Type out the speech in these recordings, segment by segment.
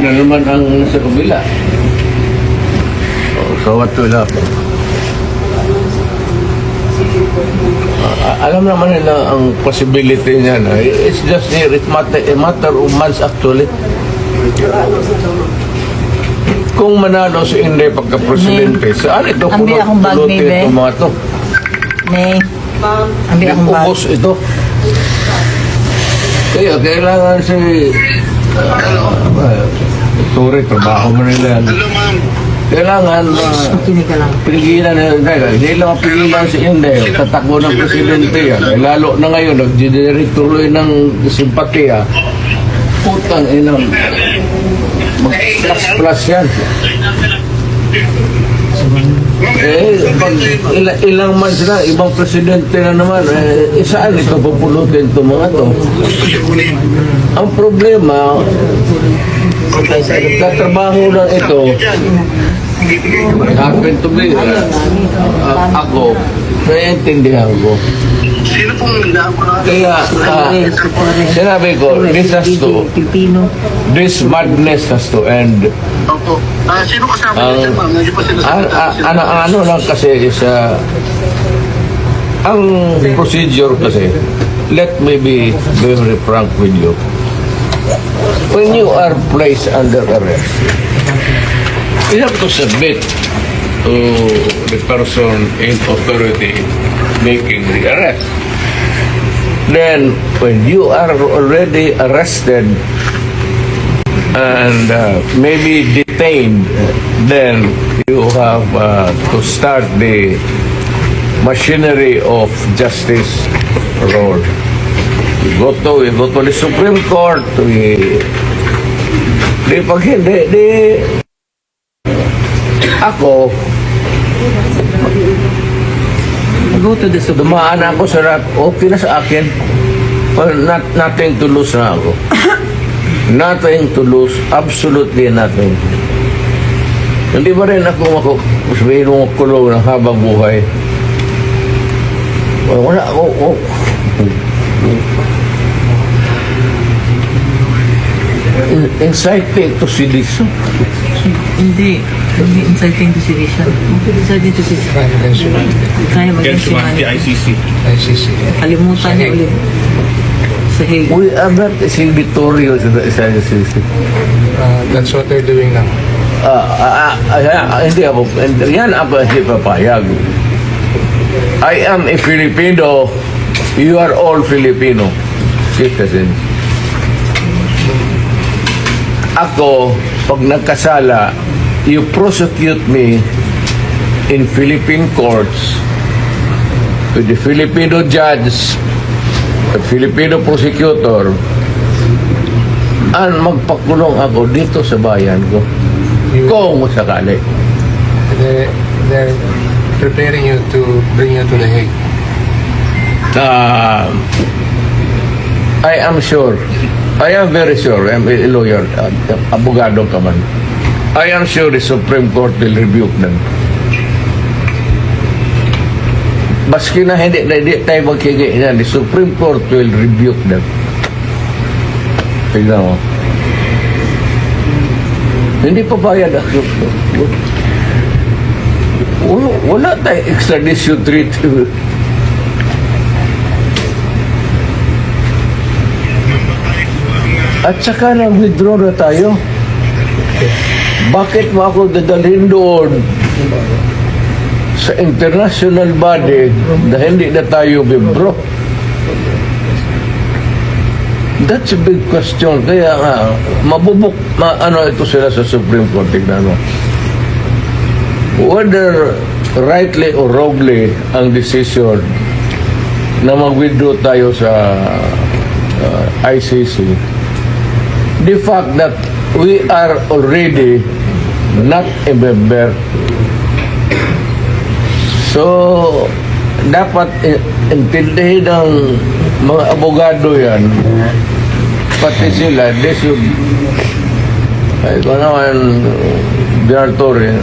na naman ang nasa kabila. So what will happen? Alam naman nila ang possibility niya na it's just here, it's a matter of months actually. Kung manalo si Inday pagka-presidente, saan ito pulutin ito mga ito? May, ambil akong bag. Ubos ito. Kaya kailangan si Tore, trabaho mo nila yan. Kailangan pigilan na hindi lang pigilan si Inday tatakbo ng presidente yan. Lalo na ngayon nag-generate tuloy ng simpatiya. Putang inang mag-plus yan. Pag ilang months na ibang presidente na naman, saan ito pupulutin ito mga to? Ang problema, katrabaho lang ito, happen to be, ako, naiintindihan ko. Kaya, sinabi ko, this madness has to end. Sino kasama niyo, ma'am? Medyo pa sila Ano lang kasi is, ang procedure kasi, let me be very frank with you. When you are placed under arrest, you have to submit to the person in authority making the arrest. Then, when you are already arrested and maybe detained, then you have to start the machinery of justice role. We go to the Supreme Court. Pag hindi, ako, dumaan ako sa rap, okay na sa akin. Well, nothing to lose na ako. Nothing to lose, absolutely nothing. Hindi ba rin ako sabihin mo kulong ng habang buhay? Wala ako. Inciting to sedition. Hindi inciting to sedition. Inciting to sedition. Kaya mag-insuman. ICC. Kalimutan niya ulit. Sa Hague. We are not signatory to the ICC. That's what they're doing now. Hindi ako. Yan ako hindi papayag. I am a Filipino. You are all Filipino citizens. Ako, pag nagkasala, you prosecute me in Philippine courts with the Filipino judge, the Filipino prosecutor, and magpakulong ako dito sa bayan ko. Kung sakali. They're preparing you to bring you to The Hague. I am sure. I am very sure. I'm a lawyer. Abogado ka man. I am sure the Supreme Court will rebuke them. Baski na hindi tayo magkigay na, the Supreme Court will rebuke them. Tignan mo. Hindi pa bayad. Wala tayo extradition treaty. At saka nag-withdraw na tayo. Bakit mo ako dadalhin doon sa international body na hindi na tayo bibro? That's a big question. Kaya nga, ano ito sila sa Supreme Court, tignan mo. Whether rightly or wrongly ang decision na mag-withdraw tayo sa ICC, the fact that we are already not a member. So, dapat intindihin ng mga abogado yan, pati sila, they should, ay ko naman, Torre,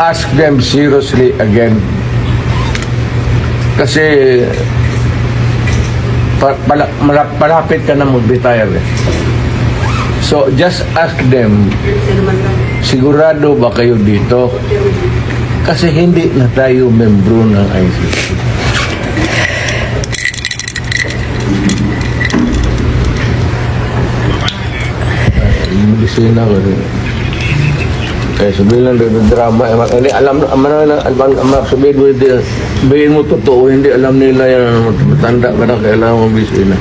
ask them seriously again. Kasi, malapit ka na mag-retire eh. So, just ask them, sigurado ba kayo dito? Kasi hindi na tayo membro ng ICC. Medisina ko rin. Kaya sabihin lang ng drama, hindi alam, sabihin mo totoo, hindi alam nila yan, matanda ka na, kailangan mo bisina.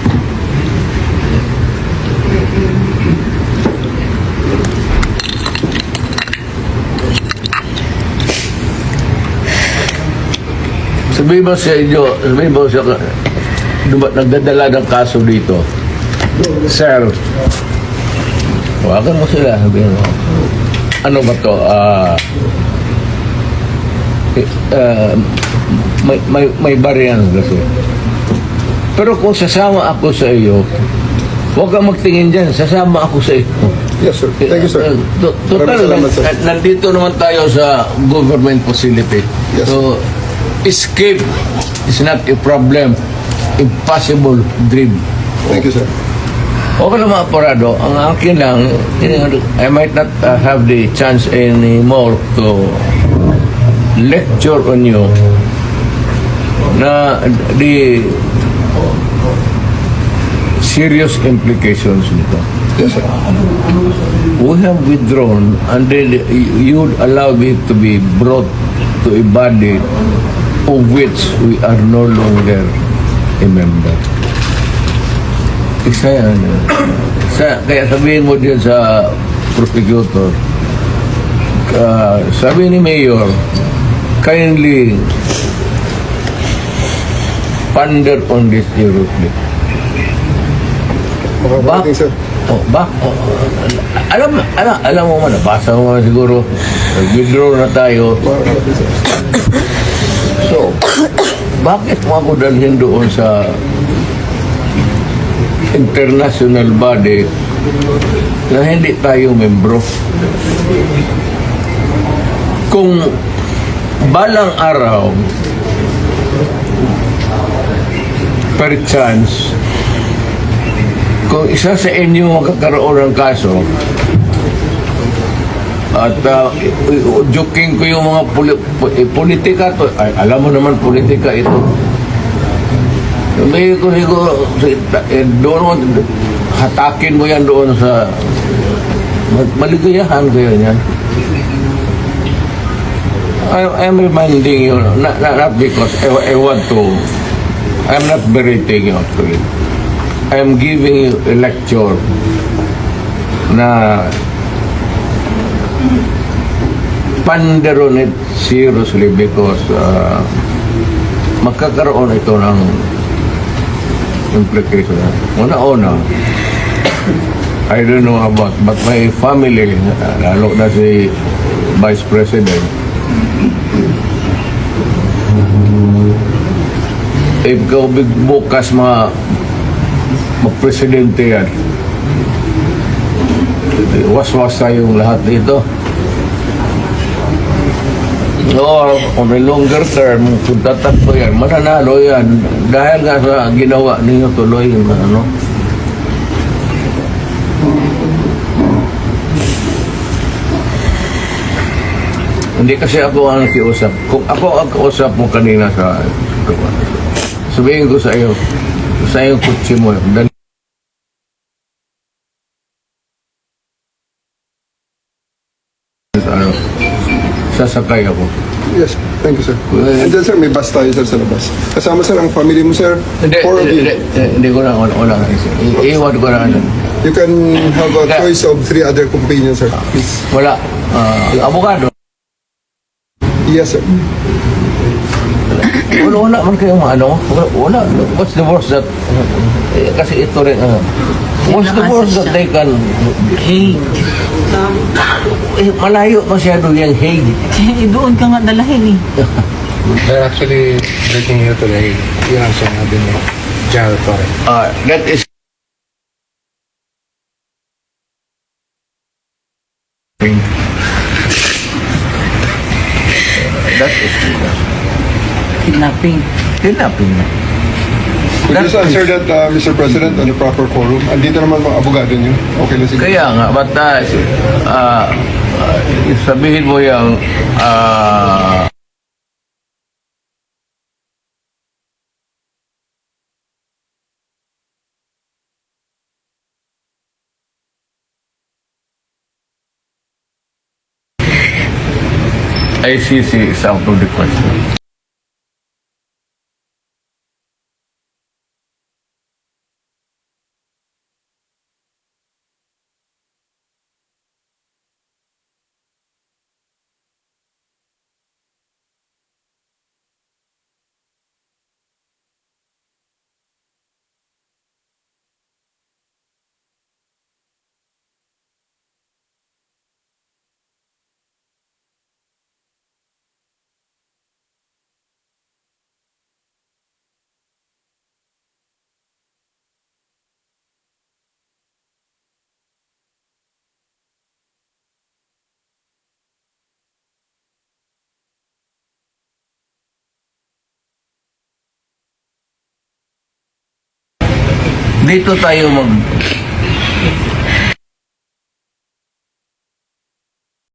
Sabihin mo sa inyo, sabihin mo sa nagdadala ng kaso dito, Sir, tawagan mo sila, sabihin mo, ano ba to? May bariyan kasi. Pero kung sasama ako sa iyo, huwag kang magtingin dyan, sasama ako sa iyo. Yes, sir. Thank you, sir. Total, Maraming salamat, sir. nandito naman tayo sa government facility. Yes. So, escape is not a problem. Impossible dream. Thank you, sir. Okay lang mga Porado, ang akin lang, I might not have the chance anymore to lecture on you na the serious implications nito. Yes, sir. We have withdrawn and then you would allow me to be brought to a body of which we are no longer a member. Isa yan. Kaya sabihin mo din sa prosecutor, sabi ni Mayor, kindly ponder on this seriously. Makakarating, sir. Alam mo man, nabasa mo man siguro, withdraw na tayo. Makakarating, sir. So, bakit mo ako dalhin doon sa international body na hindi tayo membro? Kung balang araw, per chance, kung isa sa inyo magkakaroon ng kaso, at joking ko yung mga politika to, ay, alam mo naman politika ito. Sabi ko siguro, doon hatakin mo yan doon sa maligayahan kayo niyan. I'm reminding you, not because I want to, I'm not berating you actually. I'm giving you a lecture na ponder on it seriously because magkakaroon ito ng implication. Una-una, I don't know about, but my family, lalo na si Vice President, if ikaw bukas mag-presidente yan, was-was tayong lahat dito. Or on a longer term, kung tatakbo yan, mananalo yan dahil nga sa ginawa ninyo tuloy yung ano. Hindi kasi ako ang nakiusap. Kung ako ang kausap mo kanina sabihin ko sa iyo kutsi mo, sasakay ako. Yes, thank you, sir. And then, sir, may bus tayo, sir, sa labas. Kasama, sir, ang family mo, sir. Four of you. Hindi ko na, wala. Iwan ko na. You can have a choice of 3 other companions, sir. Please. Wala. Abogado. Yes, sir. Wala man kayong ano. Wala. What's the worst that, kasi ito rin, what's the worst that they can, Hey, malayo masyado yung Hague. doon ka nga dalahin eh. They're actually bringing you today. Yun ang sinabi ni General Torre. That is Kidnapping. kidnapping na. Could you just answer that, Mr. President, on the proper forum? Andito naman mga abogado niyo. Okay lang siguro. Kaya nga, but sabihin mo yung ICC is out of the question. Dito tayo